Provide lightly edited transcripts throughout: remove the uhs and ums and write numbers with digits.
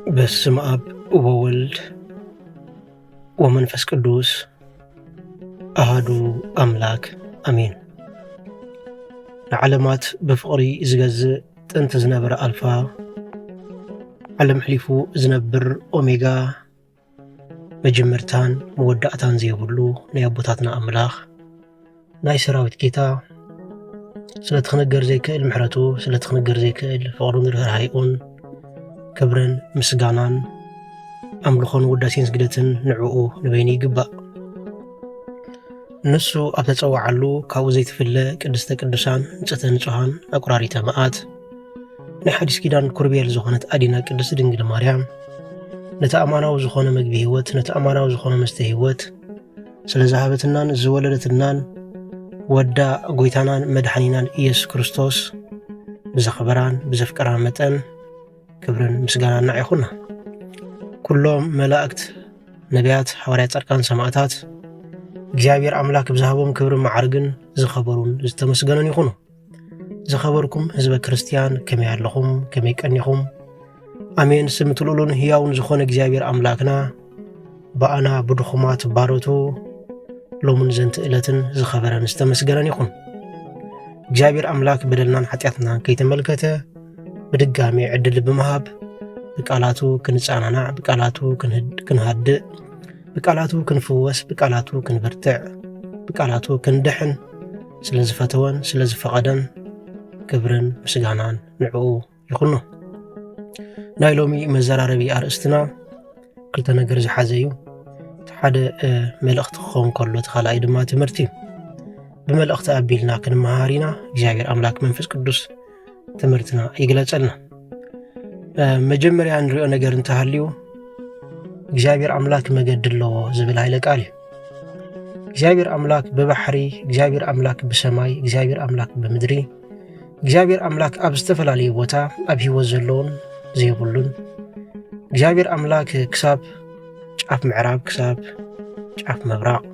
በስመ አብ ወወልድ ወመንፈስ ቅዱስ አሐዱ አምላክ አሜን። ንዓለማት ብፍቕሪ ዝገዝእ ጥንቲ ዝነበረ ኣልፋ ዓለም ሕሊፉ ዝነብር ኦሜጋ መጀመርታን መወዳእታን ዘይብሉ ናይ ኣቦታትና ኣምላኽ ናይ ሰራዊት ጌታ ስለትኽነገር ዘይክእል ምሕረቱ ስለትኽነገር ዘይክእል ፍቕሩን ርህራሄኡን ክብርን ምስጋናን ኣምልኾን ውዳሴን ስግደትን ንዕኡ ንበይኒ ይግባእ። ንሱ ኣብ ተፀዋዓሉ ካብኡ ዘይትፍለ ቅድስተ ቅዱሳን ንጽሕተ ንጹሃን ኣቁራሪተ መዓት ናይ ሓዲስ ኪዳን ኩርቤል ዝኾነት ኣዲና ቅድስቲ ድንግል ማርያም ነቲ ኣማናዊ ዝኾነ መግቢ ህይወት ነቲ ኣማናዊ ዝኾነ መስተ ህይወት ስለ ዝሃበትናን ዝወለደትናን ወዳ ጎይታናን መድሓኒናን ኢየሱስ ክርስቶስ ብዘኽበራን ብዘፍቀራን መጠን ክብርን ምስጋናን ይኹንና። ኩሎም መላእክት ነቢያት ሐዋርያት ጻድቃን ሰማዕታት እግዚአብሔር አምላክ ብዝሃቦም ክብርን ማዕርግን ዝኸበሩን ዝተመስገኑን ይኹኑ። ዝኸበርኩም ህዝበ ክርስቲያን ከመይ ኣለኹም ከመይ ቀኒኹም? አሜን። ስም ትልኡሉን ህያውን ዝኾነ እግዚአብሔር አምላክና በአና ብድኹማት ባሮቱ ሎሙን ዘንቲ ዕለትን ዝኸበረን ዝተመስገነን ይኹን። እግዚአብሔር አምላክ በደልናን ኃጢአትናን ከይተመልከተ በድጋሚ ዕድል ብምሃብ በቃላቱ ክንጻናናዕ በቃላቱ ክንሃድእ በቃላቱ ክንፍወስ በቃላቱ ክንበርትዕ በቃላቱ ክንድሕን ስለዝፈተወን ስለዝፈቐደን ክብርን ምስጋናን ንዕኡ ይኹኑ። ናይ ሎሚ መዘራረቢ ኣርእስትና ክልተ ነገር ዝሓዘ እዩ። እቲ ሓደ መልእኽቲ ክኸውን ከሎ እቲ ካልኣይ ድማ ትምህርቲ እዩ። ብመልእኽቲ ኣቢልና ክንመሃር ኢና። እግዚአብሔር አምላክ መንፈስ ቅዱስ ትምህርትና ይግለጸልና። መጀመሪያ ንሪኦ ነገር እንተሃልዩ እግዚአብሔር አምላክ መገዲ ኣለዎ ዝብል ኃይለ ቃል እዩ። እግዚአብሔር አምላክ በባሕሪ እግዚአብሔር አምላክ ብሰማይ እግዚአብሔር አምላክ ብምድሪ እግዚአብሔር አምላክ ኣብ ዝተፈላለየ ቦታ ኣብ ህይወት ዘለውን ዘይብሉን እግዚአብሔር አምላክ ክሳብ ጫፍ ምዕራብ ክሳብ ጫፍ ምብራቕ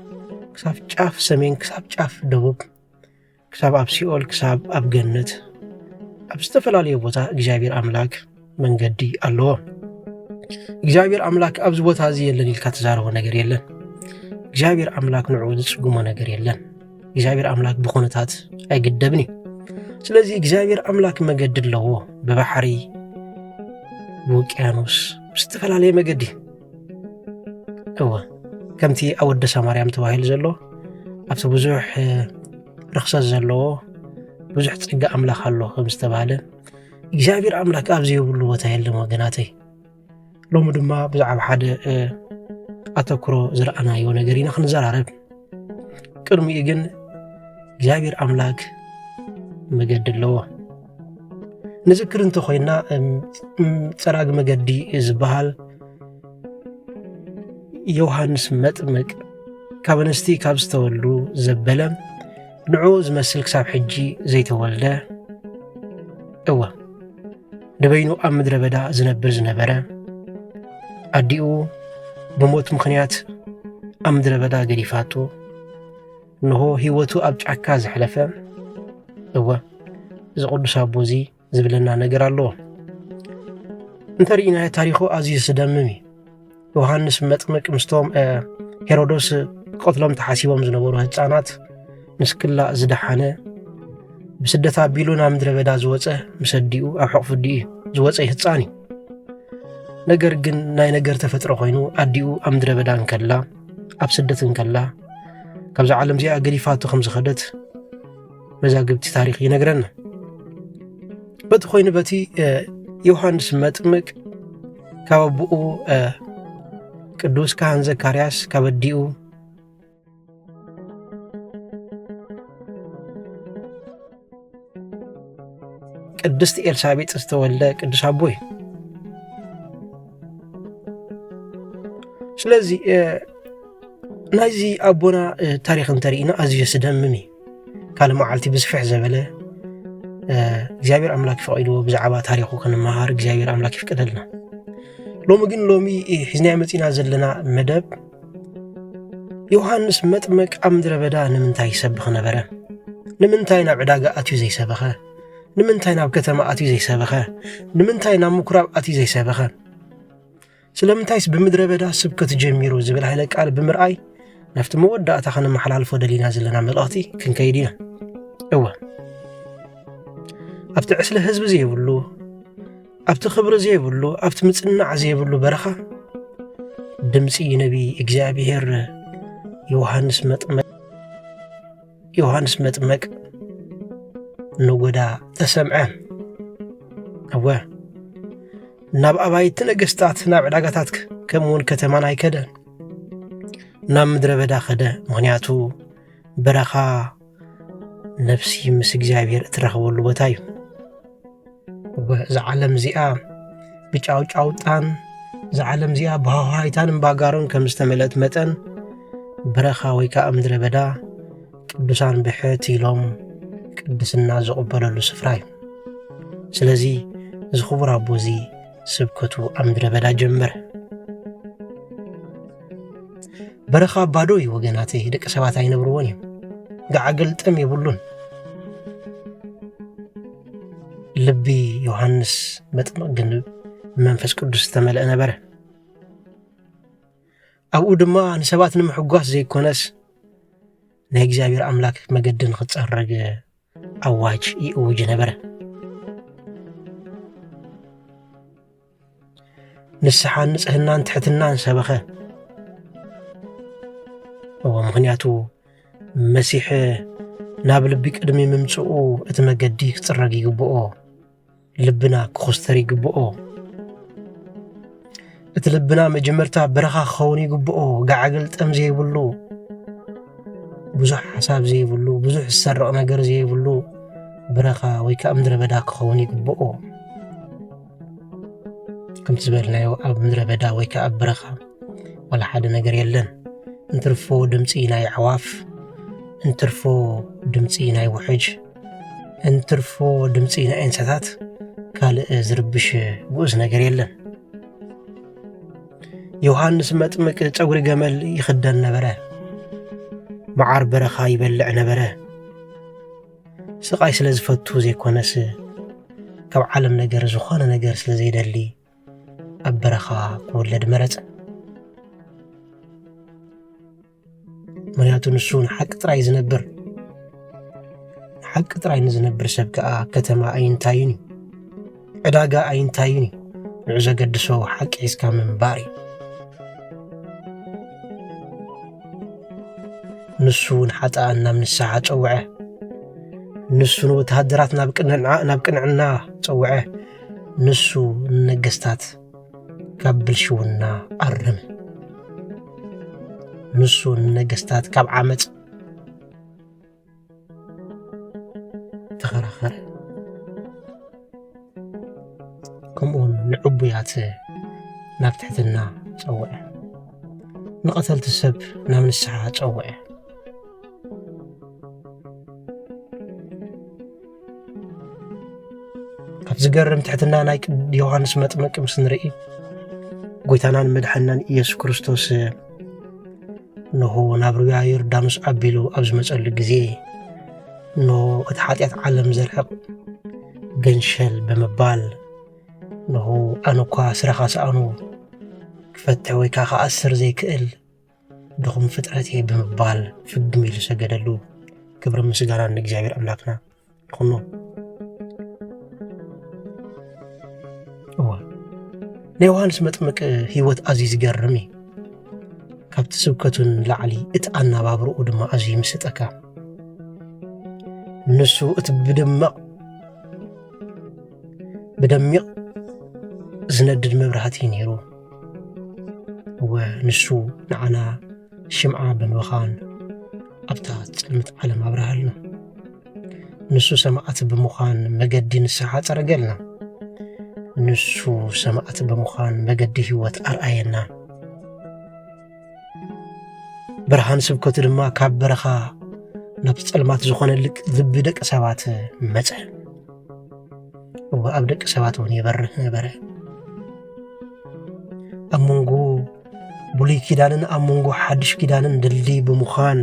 ክሳብ ጫፍ ሰሜን ክሳብ ጫፍ ደቡብ ክሳብ ኣብ ሲኦል ክሳብ ኣብ ገነት ኣብ ዝተፈላለየ ቦታ እግዚአብሔር አምላክ መንገዲ ኣለዎ። እግዚአብሔር አምላክ ኣብዚ ቦታ እዚ የለን ኢልካ ተዛረቦ ነገር የለን። እግዚአብሔር አምላክ ንዕኡ ዝጽጉሞ ነገር የለን። እግዚአብሔር አምላክ ብኹነታት ኣይግደብን እዩ። ስለዚ እግዚአብሔር አምላክ መገዲ ኣለዎ ብባሕሪ ብውቅያኖስ ብዝተፈላለየ መገዲ እወ ከምቲ ኣብ ወደሳ ማርያም ተባሂሉ ዘሎ ኣብቲ ብዙሕ ርክሰት ዘለዎ ብዙሕ ጽጋ ኣምላኽ ኣሎ ከም ዝተባሃለ እግዚአብሔር አምላክ ኣብ ዘይብሉ ቦታ የለን ወገናተይ። ሎሚ ድማ ብዛዕባ ሓደ ኣተኩሮ ዝረኣናዮ ነገር ኢና ክንዘራረብ። ቅድሚኡ ግን እግዚአብሔር አምላክ መገዲ ኣለዎ ንዝክር እንተኾይና ፀራግ መገዲ ዝበሃል ዮሃንስ መጥምቅ ካብ ኣንስቲ ካብ ዝተወልዱ ዘበለ ንዕኡ ዝመስል ክሳብ ሕጂ ዘይተወልደ እወ ንበይኑ ኣብ ምድረ በዳ ዝነብር ዝነበረ ኣዲኡ ብሞት ምኽንያት ኣብ ምድረ በዳ ገዲፋቱ እንሆ ህይወቱ ኣብ ጫካ ዘሕለፈ እወ እዚ ቅዱስ ኣቦ እዚ ዝብለና ነገር ኣለዎ። እንተሪእና ታሪኹ ኣዝዩ ዝደምም እዩ። ዮሃንስ መጥምቅ ምስቶም ሄሮዶስ ቆትሎም ተሓሲቦም ዝነበሩ ህፃናት ንስክላእ ዝደሓነ ብስደት ኣቢሉ ናብ ምድረ በዳ ዝወፀ ምስ ኣዲኡ ኣብ ሕቑፉ ኣዲኡ ዝወፀ ህፃን እዩ። ነገር ግን ናይ ነገር ተፈጥሮ ኮይኑ ኣዲኡ ኣብ ምድረ በዳ እንከላ ኣብ ስደት እንከላ ካብዚ ዓለም እዚኣ ገዲፋቱ ከም ዝኸደት መዛግብቲ ታሪኽ ይነግረና። በቲ ኮይኑ በቲ ዮሃንስ መጥምቅ ካብ ኣቦኡ ቅዱስ ካህን ዘካርያስ ካብ ኣዲኡ ቅድስቲ ኤልሳቤጥ ዝተወልደ ቅዱስ ኣቦ እዩ። ስለዚ ናይዚ ኣቦና ታሪኽ እንተሪእና ኣዝዩ ዝደምም እዩ። ካልእ መዓልቲ ብዝፍሕ ዘበለ እግዚአብሔር አምላክ ፈቂድዎ ብዛዕባ ታሪኹ ክንመሃር እግዚአብሔር አምላክ ይፍቀደልና። ሎሚ ግን ሎሚ ሒዝናዮ መፂና ዘለና መደብ ዮሃንስ መጥምቅ ኣብ ምድረ በዳ ንምንታይ ይሰብኽ ነበረ? ንምንታይ ናብ ዕዳጋ ኣትዩ ዘይሰበኸ? ንምንታይ ናብ ከተማ ኣትዩ ዘይሰበኸ? ንምንታይ ናብ ምኩራብ ኣትዩ ዘይሰበኸ? ስለምንታይስ ብምድረ በዳ ስብከት ጀሚሩ ዝብል ኃይለ ቃል ብምርአይ ነፍቲ መወዳእታ ከነመሓላልፎ ደሊና ዘለና መልእኽቲ ክንከይድ ኢና። እወ ኣብቲ ዕስለ ህዝቢ ዘይብሉ፣ ኣብቲ ክብሪ ዘይብሉ፣ ኣብቲ ምጽናዕ ዘይብሉ በረኻ ድምፂ ነቢ እግዚኣብሔር ዮሃንስ መጥመቅ ንጎዳ ተሰምዐ። እወ ናብ ኣባይቲ ነገሥታት ናብ ዕዳጋታት ከምውን ከተማን ኣይከደን፣ ናብ ምድረ በዳ ኸደ። ምኽንያቱ በረኻ ነፍሲ ምስ እግዚኣብሔር እትረኸበሉ ቦታ እዩ። እዛ ዓለም እዚኣ ብጫውጫውጣን እዛ ዓለም እዚኣ ብሃዋይታን እምባጋሮን ከም ዝተመልአት መጠን በረኻ ወይ ከዓ ምድረ በዳ ቅዱሳን ብሕት ኢሎም ቅድስና ዝቕበለሉ ስፍራ እዩ። ስለዚ እዚ ክቡር ኣቦ እዚ ስብከቱ ኣብ ምድረ በዳ ጀመረ። በረኻ ባዶ እዩ ወገናተይ፣ ደቂ ሰባት ኣይነብርዎን እዮም። ገዓገልጠም የብሉን። ልቢ ዮሃንስ መጥምቕ ግን መንፈስ ቅዱስ ዝተመልአ ነበረ። ኣብኡ ድማ ንሰባት ንምሕጓስ ዘይኮነስ ናይ እግዚኣብሔር ኣምላክ መገዲ ንኽጸረግ ኣዋጅ ይእውጅ ነበረ። ንስሓን ንጽህናን ትሕትናን ሰበኸ። ምኽንያቱ መሲሕ ናብ ልቢ ቅድሚ ምምጽኡ እቲ መገዲ ክጽረግ ይግብኦ፣ ልብና ክኹስተር ይግብኦ። እቲ ልብና መጀመርታ በረኻ ክኸውን ይግብኦ። ገዓገልጠም ዘይብሉ፣ ብዙሕ ሓሳብ ዘይብሉ፣ ብዙሕ ዝሰርቕ ነገር ዘይብሉ በረኻ ወይ ከዓ ምድረ በዳ ክኸውን ይግብኦ። ከምቲ ዝበልናዮ ኣብ ምድረ በዳ ወይ ከዓ ኣብ በረኻ ወላ ሓደ ነገር የለን። እንትርፎ ድምፂ ናይ ኣዕዋፍ፣ እንትርፎ ድምፂ ናይ ውሕጅ፣ እንትርፎ ድምፂ ናይ እንስሳታት፣ ካልእ ዝርብሽ ጉኡዝ ነገር የለን። ዮሃንስ መጥምቅ ጸጉሪ ገመል ይኽደን ነበረ። መዓር በረኻ ይበልዕ ነበረ። ስቓይ ስለ ዝፈቱ ዘይኮነስ ካብ ዓለም ነገር ዝኾነ ነገር ስለ ዘይደሊ ኣብ በረኻ ክወለድ መረፀ። ምክንያቱ ንሱ ንሓቂ ጥራይ ዝነብር፣ ንሓቂ ጥራይ ንዝነብር ሰብ ከዓ ከተማ ኣይንታዩን እዩ፣ ዕዳጋ ኣይንታዩን እዩ። ንዑ ዘገድሶ ሓቂ ሒዝካ ምንባር እዩ። ንሱ ንሓጣን ናብ ንስሓ ጸውዐ። ንሱ ንወተሃደራት ናብ ቅንዕና ጸውዐ። ንሱ ንነገሥታት ካብ ብልሽውና ኣረመ። ንሱ ንነገሥታት ካብ ዓመፅ ተኸራኸረ። ከምኡውን ንዕቡያት ናብ ትሕትና ጸውዐ። ንቐተልቲ ሰብ ናብ ንስሓ ጸውዐ። ካብ ዝገርም ትሕትና ናይ ዮሃንስ መጥምቅ ምስ ንርኢ ጎይታናን መድሓኒናን ኢየሱስ ክርስቶስ ነሆ ናብ ሩያ ዮርዳኖስ ኣቢሉ ኣብ ዝመጸሉ ግዜ ነሆ እቲ ሓጢኣት ዓለም ዘርሕቕ ገንሸል ብምባል ነሆ ኣነ እኳ ስረኻ ሰኣኑ ክፈትሕ ወይ ከዓ ክኣስር ዘይክእል ድኹም ፍጥረት እየ ብምባል ፍግም ኢሉ ሰገደሉ። ክብሪ ምስጋና ንእግዚኣብሔር ኣምላክና ይኹኖ። ናይ ዮሃንስ መጥምቅ ህይወት ኣዝዩ ዝገርም እዩ። ካብቲ ስብከቱን ላዕሊ እቲ ኣነባብርኡ ድማ ኣዝዩ ይምስጠካ። ንሱ እቲ ብደሚቕ ዝነድድ መብራህቲ ነይሩ። ወንሱ ንዓና ሽምዓ ብምዃን ኣብታ ጽልምት ዓለም ኣብርሃልና። ንሱ ሰማዕቲ ብምዃን መገዲ ንስሓ ጸረገልና። ንሱ ሰማዕቲ ብምዃን መገዲ ህይወት ኣርኣየና። ብርሃን ስብከቱ ድማ ካብ በረኻ ናብ ጸልማት ዝኾነ ልቢ ደቂ ሰባት መጸ። ኣብ ደቂ ሰባት እውን ይበርህ ነበረ። ኣብ መንጎ ብሉይ ኪዳንን ኣብ መንጎ ሓድሽ ኪዳንን ድልድይ ብምዃን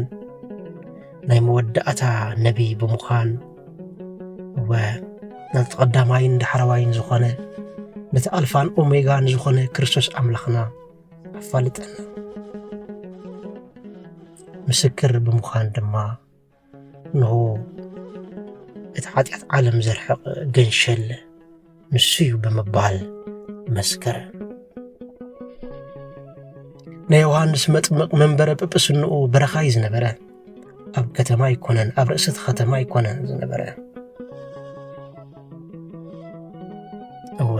ናይ መወዳእታ ነቢይ ብምዃን ናብ ቀዳማይን ዳሕራዋይን ዝኾነ ነቲ ኣልፋን ኦሜጋን ዝኾነ ክርስቶስ ኣምላኽና ኣፋልጠና ምስክር ብምዃን ድማ ንሆ እቲ ኃጢአት ዓለም ዘርሕቕ ገንሸል ንሱ እዩ ብምባል መስከረ ናይ ዮሐንስ መጥምቕ መንበረ ጵጵስንኡ በረኻ እዩ ዝነበረ ኣብ ከተማ ይኮነን ኣብ ርእሰት ከተማ ይኮነን ዝነበረ እወ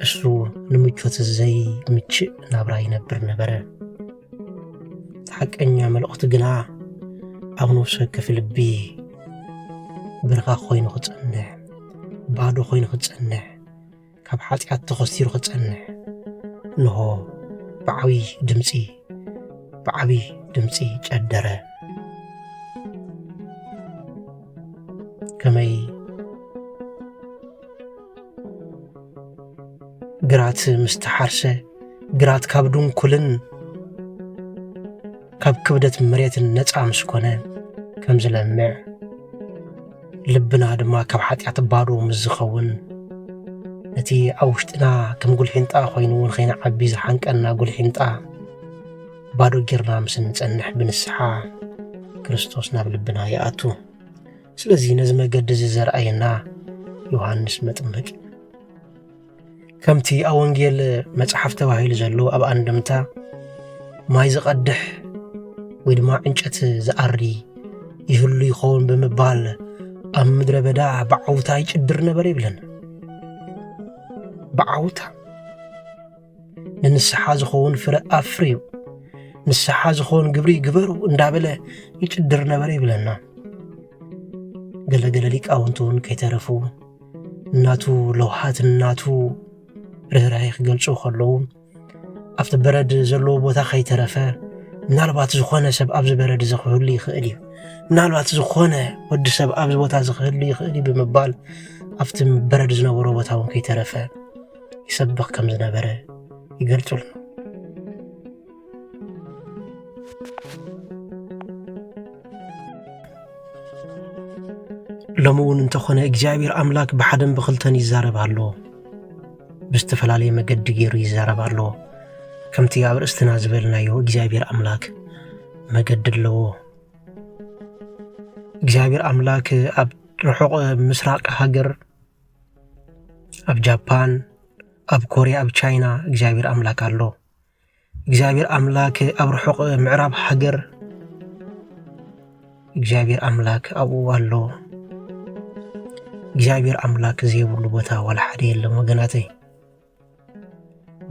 እሱ ንምቾት ዘይምችእ ናብራ ይነብር ነበረ ሓቀኛ መልእኽቲ ግና ኣብ ነፍሱ ወከፍ ልቢ በረኻ ኮይኑ ክጸንሕ ባዶ ኮይኑ ክጸንሕ ካብ ኃጢአት ተኸስቲሩ ክጸንሕ ንሆ ብዓብይ ድምፂ ጨደረ ከመይ ግራት ምስተሓርሰ ግራት ካብ ድንኩልን ካብ ክብደት መሬትን ነፃ ምስኮነ ከም ዝለምዕ ልብና ድማ ካብ ኃጢአት ባዶ ምዝኸውን ነቲ ኣብ ውሽጥና ከም ጉልሒንጣ ኮይኑ ንኸይንዓቢ ዝሓንቀና ጉልሒንጣ ባዶ ጌርና ምስ ንጸንሕ ብንስሓ ክርስቶስ ናብ ልብና ይኣቱ ስለዚ ነዚ መገዲ ዘርአየና ዮሐንስ መጥምቅ ከምቲ ኣብ ወንጌል መጽሓፍ ተባሂሉ ዘሎ ኣብ ኣንድምታ ማይ ዝቐድሕ ወይ ድማ ዕንጨት ዝኣሪ ይህሉ ይኸውን ብምባል ኣብ ምድረ በዳ ብዓውታ ይጭድር ነበር ይብለና ብዓውታ ንንስሓ ዝኸውን ፍረ ኣፍርዩ ንስሓ ዝኸውን ግብሪ ግበሩ እንዳበለ ይጭድር ነበር ይብለና ገለገለ ሊቃውንቱ እውን ከይተረፉ እናቱ ለውሃት እናቱ ርህራሄ ክገልጹ ከለዉ ኣብቲ በረድ ዘለዎ ቦታ ከይተረፈ ምናልባት ዝኾነ ሰብ ኣብዚ በረድ ዝኽህሉ ይኽእል እዩ ምናልባት ዝኾነ ወዲ ሰብ ኣብዚ ቦታ ዝኽህሉ ይኽእል እዩ ብምባል ኣብቲ በረድ ዝነበሮ ቦታ እውን ከይተረፈ ይሰብኽ ከም ዝነበረ ይገልጹልና ሎሚ እውን እንተኾነ እግዚኣብሔር ኣምላክ ብሓደን ብኽልተን ይዛረብ ኣሎ ብዝተፈላለየ መገዲ ገይሩ ይዛረብ ኣሎ ከምቲ ኣብ ርእስትና ዝበልናዮ እግዚኣብሔር ኣምላክ መገዲ ኣለዎ እግዚኣብሔር ኣምላክ ኣብ ርሑቕ ምስራቅ ሃገር ኣብ ጃፓን ኣብ ኮርያ ኣብ ቻይና እግዚኣብሔር ኣምላክ ኣሎ እግዚኣብሔር ኣምላክ ኣብ ርሑቕ ምዕራብ ሃገር እግዚአብሔር አምላክ አውዋሎ እግዚአብሔር አምላክ ዘይብሉ ቦታ ወላ ሓደ የለም ወገናተይ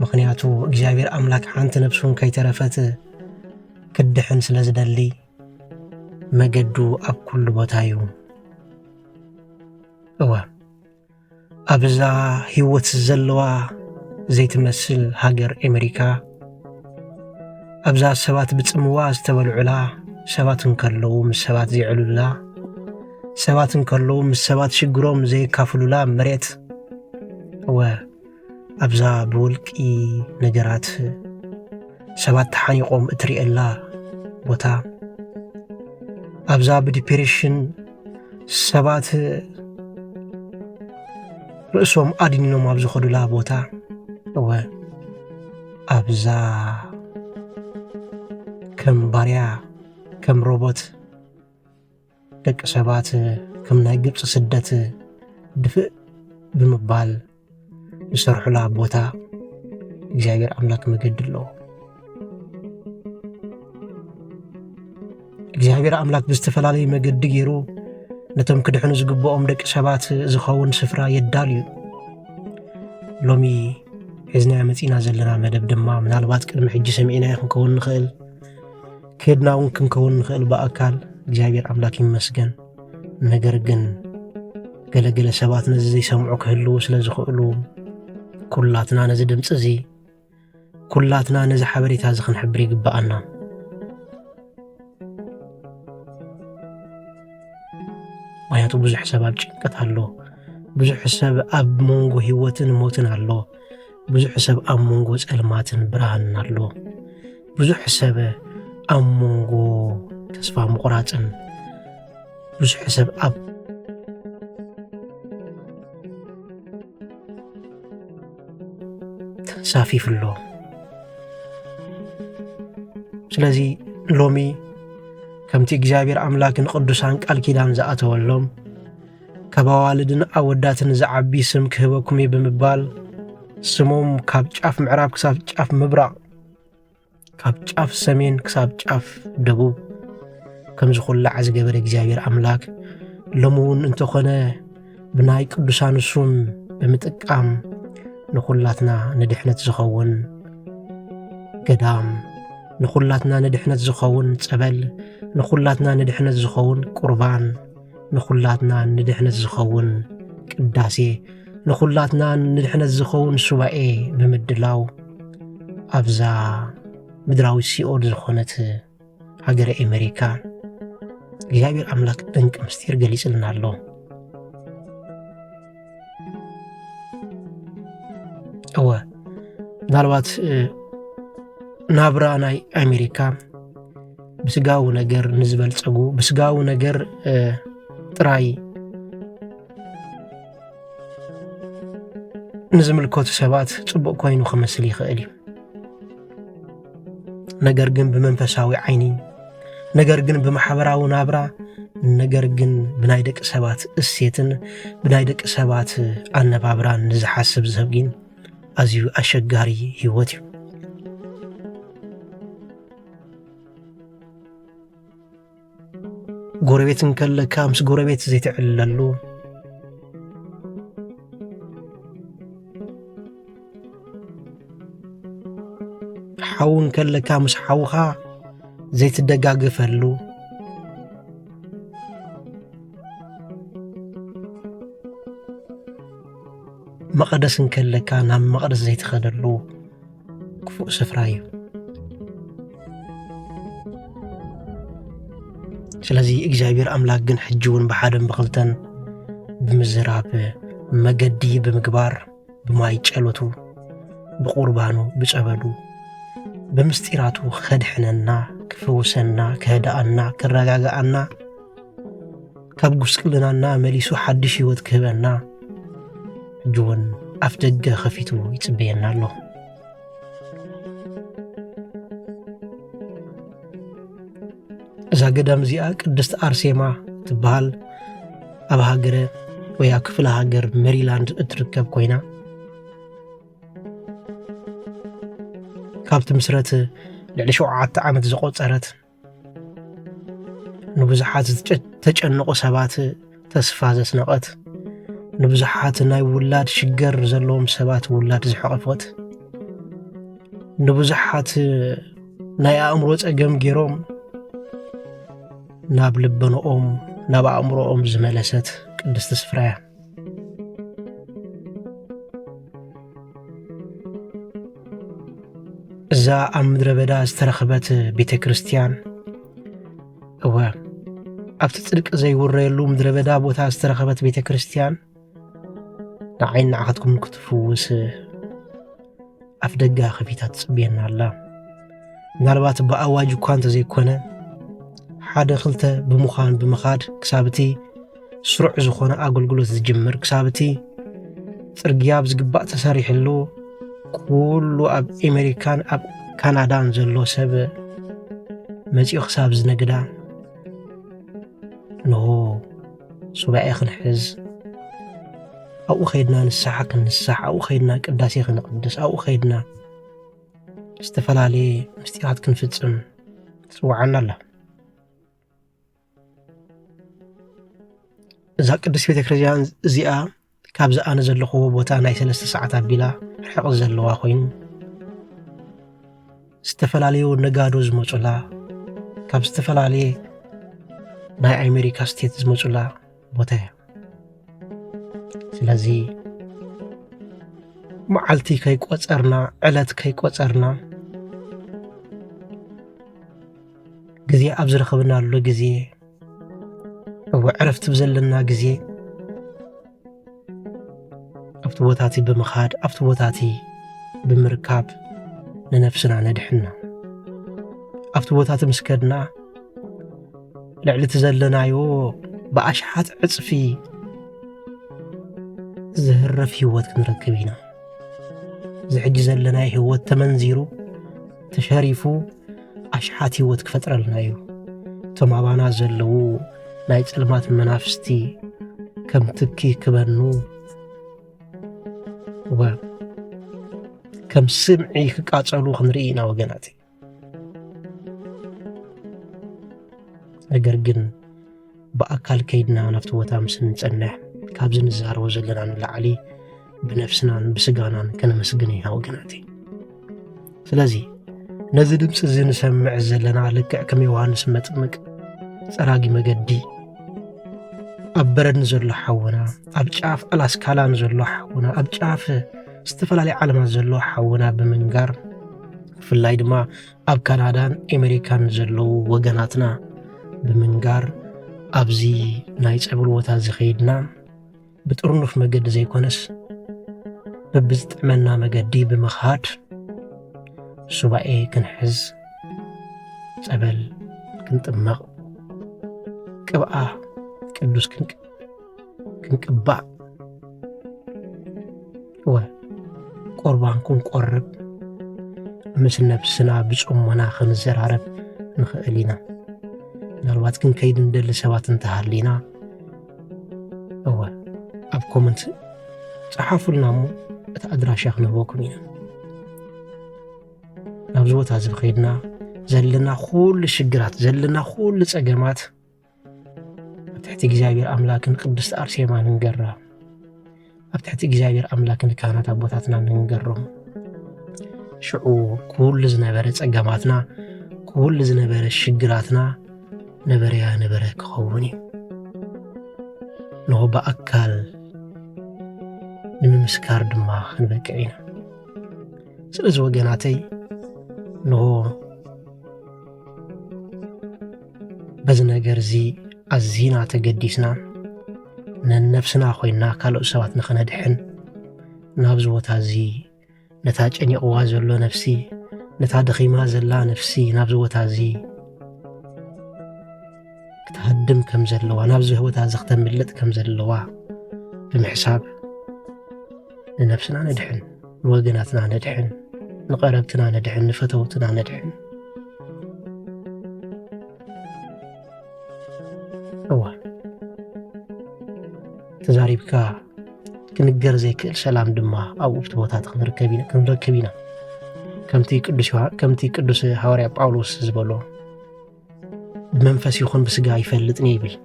ምክንያቱ እግዚአብሔር አምላክ አንተ ነፍሱን ከይተረፈት ክድሕን ስለዝደሊ መገዱ ኣብ ኩሉ ቦታ እዩ እዋ ኣብዛ ህይወት ዘለዋ ዘይትመስል ሃገር አሜሪካ ኣብዛ ሰባት ብጽምዋ ዝተበልዑላ ሰባትን ከለዉ ምስ ሰባት ዘይዕሉላ ሰባትን ከለዉ ምስ ሰባት ሽግሮም ዘይካፍሉላ መሬት እዋ ኣብዛ ብውልቂ ነገራት ሰባት ተሓኒቆም እትሪኤላ ቦታ ኣብዛ በዲፕሬሽን ሰባት ርእሶም አድኒኖም ኣብ ዝኸዱላ ቦታ እወ ኣብዛ ከም ባርያ ከም ሮቦት ደቂ ሰባት ከም ናይ ግብጽ ስደት ድፍእ ብምባል ዝሰርሑላ ቦታ እግዚአብሔር አምላክ መገድ ኣለዎ እግዚአብሔር አምላክ ብዝተፈላለየ መገዲ ገይሩ ነቶም ክድሕኑ ዝግብኦም ደቂ ሰባት ዝኸውን ስፍራ የዳልዩ ሎሚ ሒዝና መጺና ዘለና መደብ ድማ ምናልባት ቅድሚ ሕጂ ሰሚዕና ክንከውን ንኽእል ከድና እውን ክንከውን ንኽእል በአካል እግዚአብሔር አምላክ ይመስገን ነገር ግን ገለገለ ሰባት ነዚ ዘይሰምዑ ክህልው ስለ ዝኽእሉ ኩላትና ነዚ ድምጽ እዚ ኩላትና ነዚ ሓበሬታ እዚ ክንሕብር ይግባአና ምክንያቱ ብዙሕ ሰብ ኣብ ጭንቀት ኣሎ ብዙሕ ሰብ ኣብ መንጎ ህይወትን ሞትን ኣሎ ብዙሕ ሰብ ኣብ መንጎ ጸልማትን ብርሃንን ኣሎ ብዙሕ ሰብ ኣብ መንጎ ተስፋ ምቁራጽን ብዙሕ ሰብ ኣብ ሳፊፍሎ ስለዚ ሎሚ ከምቲ እግዚአብሔር አምላክን ቅዱሳን ቃል ኪዳን ዝኣተወሎም ከባዋልድን አወዳትን ዝዓቢ ስም ክህበኩም ብምባል ስሞም ካብ ጫፍ ምዕራብ ክሳብ ጫፍ ምብራቅ ካብ ጫፍ ሰሜን ክሳብ ጫፍ ደቡብ ከም ዝኹላዕ ዝገበረ እግዚአብሔር አምላክ ሎሙን እንተኾነ ብናይ ቅዱሳን ስም ብምጥቃም ንኹላትና ንድሕነት ዝኸውን ገዳም ንኹላትና ንድሕነት ዝኸውን ጸበል ንኹላትና ንድሕነት ዝኸውን ቁርባን ንኹላትና ንድሕነት ዝኸውን ቅዳሴ ንኹላትና ንድሕነት ዝኸውን ሱባኤ ብምድላው ኣብዛ ምድራዊ ሲኦል ዝኾነት ሃገረ አሜሪካ እግዚአብሔር አምላክ ድንቅ ምስጢር ገሊጽልና ኣሎ። እወ ምናልባት ናብራ ናይ አሜሪካ ብስጋዊ ነገር ንዝበልጸጉ ብስጋዊ ነገር ጥራይ ንዝምልከቱ ሰባት ጽቡቕ ኮይኑ ክመስል ይኽእል እዩ። ነገር ግን ብመንፈሳዊ ዓይኒ ነገር ግን ብማሕበራዊ ናብራ ነገር ግን ብናይ ደቂ ሰባት እሴትን ብናይ ደቂ ሰባት ኣነባብራን ንዝሓስብ ሰብ ግን ኣዝዩ ኣሸጋሪ ህይወት እዩ። ጎረቤትን ከለካ ምስ ጎረቤት ዘይትዕለሉ ሓውን ከለካ ምስ ሓውኻ ዘይትደጋገፈሉ መቐደስን ከለካ ናብ መቐደስ ዘይትኸደሉ ክፉእ ስፍራ እዩ። ስለዚ እግዚአብሔር አምላክ ግን ሕጂውን ብሓደን ብኽልተን ብምዝራብ መገዲ ብምግባር ብማይ ጨሎቱ ብቁርባኑ ብጸበሉ ብምስጢራቱ ከድሕነና ክፍውሰና ክህድኣና ክረጋግኣና ካብ ጉስቅልናና መሊሱ ሓድሽ ህይወት ክህበና ሕጂውን ኣፍ ደገ ኸፊቱ ይጽበየና ኣሎ። እዛ ገዳም እዚኣ ቅድስት አርሴማ ትበሃል ኣብ ሃገረ ወይ ኣብ ክፍለ ሃገር ሜሪላንድ እትርከብ ኮይና ካብቲ ምስረት ልዕሊ 7 ዓመት ዝቆፀረት ንብዙሓት ተጨነቁ ሰባት ተስፋ ዘስነቐት ንብዙሓት ናይ ውላድ ሽገር ዘለዎም ሰባት ውላድ ዝሕቐፈት ንብዙሓት ናይ ኣእምሮ ጸገም ገይሮም ናብ ልበኖኦም ናብ ኣእምሮኦም ዝመለሰት ቅድስቲ ስፍራ እያ። እዛ ኣብ ምድረ በዳ ዝተረኸበት ቤተ ክርስቲያን እወ ኣብቲ ጽድቂ ዘይውረየሉ ምድረ በዳ ቦታ ዝተረኸበት ቤተ ክርስቲያን ንዓይን ንዓኸትኩም ክትፍውስ ኣፍ ደጋ ኸፊታ ትጽብየና ኣላ። ምናልባት ብኣዋጅ እኳ እንተዘይኮነ ሓደ ክልተ ብምዃን ብምኻድ ክሳብቲ ስሩዕ ዝኾነ ኣገልግሎት ዝጅምር ክሳብቲ ጽርግያ ብዝግባእ ተሰሪሕሉ ኩሉ ኣብ ኣሜሪካን ኣብ ካናዳን ዘሎ ሰብ መጺኡ ክሳብ ዝነግዳ ንሆ ሱባኤ ክንሕዝ ኣብኡ ኸይድና ንስሓ ክንስሕ ኣብኡ ኸይድና ቅዳሴ ክንቅድስ ኣብኡ ኸይድና ዝተፈላለየ ምስጢራት ክንፍጽም ትጽዋዓና ኣላ። እዛ ቅድስት ቤተ ክርስቲያን እዚኣ ካብዚ ኣነ ዘለኹዎ ቦታ ናይ 3 ሰዓት ኣቢላ ርሕቕ ዘለዋ ኮይኑ ዝተፈላለዩ ነጋዶ ዝመጹላ ካብ ዝተፈላለየ ናይ ኣሜሪካ ስቴት ዝመጹላ ቦታ እያ። ስለዚ መዓልቲ ከይቆጸርና ዕለት ከይቆጸርና ግዜ ኣብ ዝረኸብናሉ ግዜ ዕረፍቲ ብዘለና ግዜ ኣብቲ ቦታቲ ብምኻድ ኣብቲ ቦታቲ ብምርካብ ንነፍስና ነድሕና ኣብቲ ቦታቲ ምስ ከድና ልዕሊ እቲ ዘለናዮ ብኣሽሓት ዕጽፊ ዝህረፍ ህይወት ክንረክብ ኢና። زحج زلنا هو تمنزيرو تشريفو أشحات هو تكفتر لنا يو تمابانا زلو نايت المات منافستي كم تكي كبنو و كم سمعي كقاصلو خنرينا وغناتي أجرجن بأكل كيدنا نفتو وتامسن صنح كابزن الزهر وزلنا نلعلي بنفسنا بسجانا كنا مسجني وغناتي سلازي نزل دمس زين سمع زلنا لك كم يوهانس مطمق صراغي مجدي أبرد نزل حونا أبجاف الأسكالا نزل حونا أبجاف استفلالي عالم زلو حونا بمنقر في اللايد ما أب كندا أمريكان زلو وغناتنا بمنقر أبزي نايت عبر وتازي خيدنا بتقرنف مجد زي كونس ببزت عملنا مجدي بمخات سبعي كنحز سأبل كنت أمغ كبقى قدوس كنقبع و قربان كون قرب مثل نفسنا بصمنا خنزرارب نخالينا نالوات كن كيد ندل سوات انتهالينا هو اب كومنت صحافوا لنا مو اتادراشا خنبوكمينا نابزوت هذا خيدنا زلنا كل الشجرات زلنا كل الصقمات تحت እግዚአብሔር አምላክን ቅድስት አርሴማን እንገራ አብታሕቲ እግዚአብሔር አምላክን ካህናት አቦታትና እንገረም ሽዑ ኩል ዝነበረ ጸገማትና ኩል ዝነበረ ሽግራትና ነበርያ ነበረ ክኸውን ነው በአካል ንምስካር ድማ ክንበቅዕና ስለዚ ወገናተይ ነው በዚ ነገር እዚ أزينا تقديسنا ننفسنا خوينا كالو سوات نخندحن نابزو تازي نتاج أني أوازلو نفسي نتاج خيما زلا نفسي نابزو تازي كتهدم كم زلوا نابزو هو تازي اختملت كم زلوا بمحساب لنفسنا ندحن نوقناتنا ندحن نقربتنا ندحن نفتوتنا ندحن هو تزاريبك كنقر زي كل سلام دما أو بتبوتات كنركبينا كمتي قدوس حواري باولوس زبلو بمنفس يخون بسقا يفلطني يبل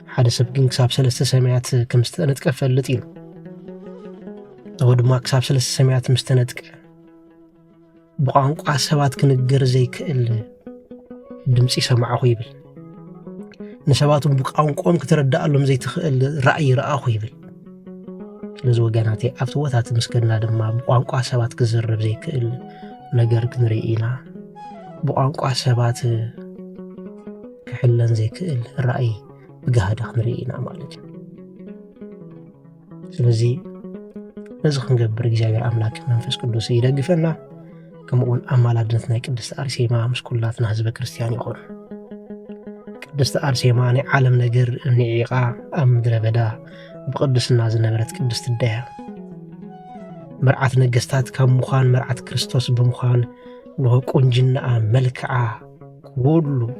حدا سب كن كساب 3 سمايات كمستنتك فلط يلو هو دما كساب 3 سمايات مستنتك بقانقا سبات كنقر زي كل دمصي سمعو يبل نسباتهم بقانقوم كتردألهم زي تخيل رأي رأخو يبل لزو وقناتي أفتواتات مسكرنا دما بقانقوا سبات كزرب زي كل نقر كنرئينا بقانقوا سبات كحلن زي كل رأي بقاهد خنرئينا مالك سلزي نزخ نقبر إجابير أملاك منفس قدوس يدقفنا كمقول أمالادنتنا كدست أرسيما مسكولاتنا هزب كريستياني يقول قدست أرسيماني عالم نجر نعيقا أم دربدا بقدسنا زنبرت قدست الدها مرعات نجستات كم مخان مرعات كريستوس بمخان نهو قنجنا ملكعا كولو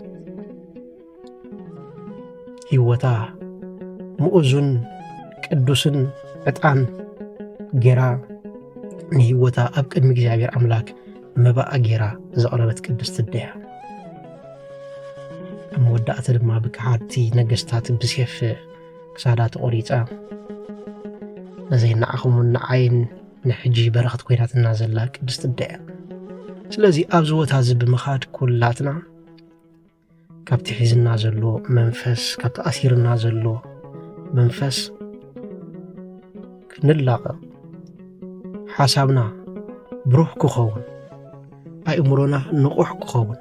هيوتا مؤذن قدسن عطان جرا هيوتا أبقد مجزابير أملاك مبقى جرا زقربت قدست الدها مودعت لما بكعاتي نجستات بسيف كسادات قريتا زي نعخم النعين نحجي برخت كوينات النازل قدست الدعاء سلازي أبزوت هزب مخاد كلاتنا كابتي حيز النازلو منفس كابت أثير النازلو منفس كنلاقى حسابنا بروح كخون أي أمرنا نقوح كخون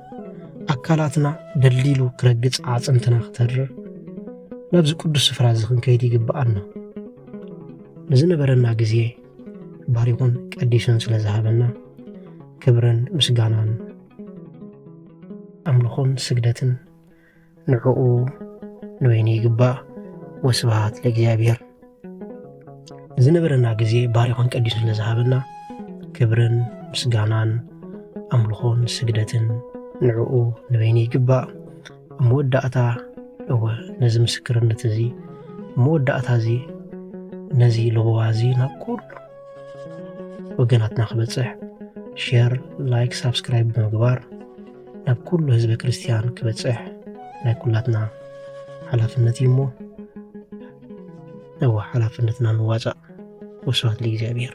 أكلاتنا دليلو كرجت عاصمتنا اختر نبز قدس فراز كنكيدي يقبأنا نزنبرنا غزي باريون قديسن ስለዛሃበና ክብርን ምስጋናን አምልኾን ስግደትን ንዕኡ ንወይኒ ይግባእ ወስብሐት ለእግዚአብሔር ዝነበረና ጊዜ ባሪኾን ቀዲሱ ስለዛሃበና ክብርን ምስጋናን ኣምልኾን ስግደትን ንዕኡ ንበይኒ ይግባእ መወዳእታ እወ ነዚ ምስክርነት እዚ መወዳእታ እዚ ነዚ ለቦዋ እዚ ናብ ኩሉ ወገናትና ክበፅሕ ሼር ላይክ ሳብስክራይብ ብምግባር ናብ ኩሉ ህዝቢ ክርስቲያን ክበፅሕ ናይ ኩላትና ሓላፍነት እዩ እሞ እወ ሓላፍነትና ንዋፃእ ወስብሐት ለእግዚአብሔር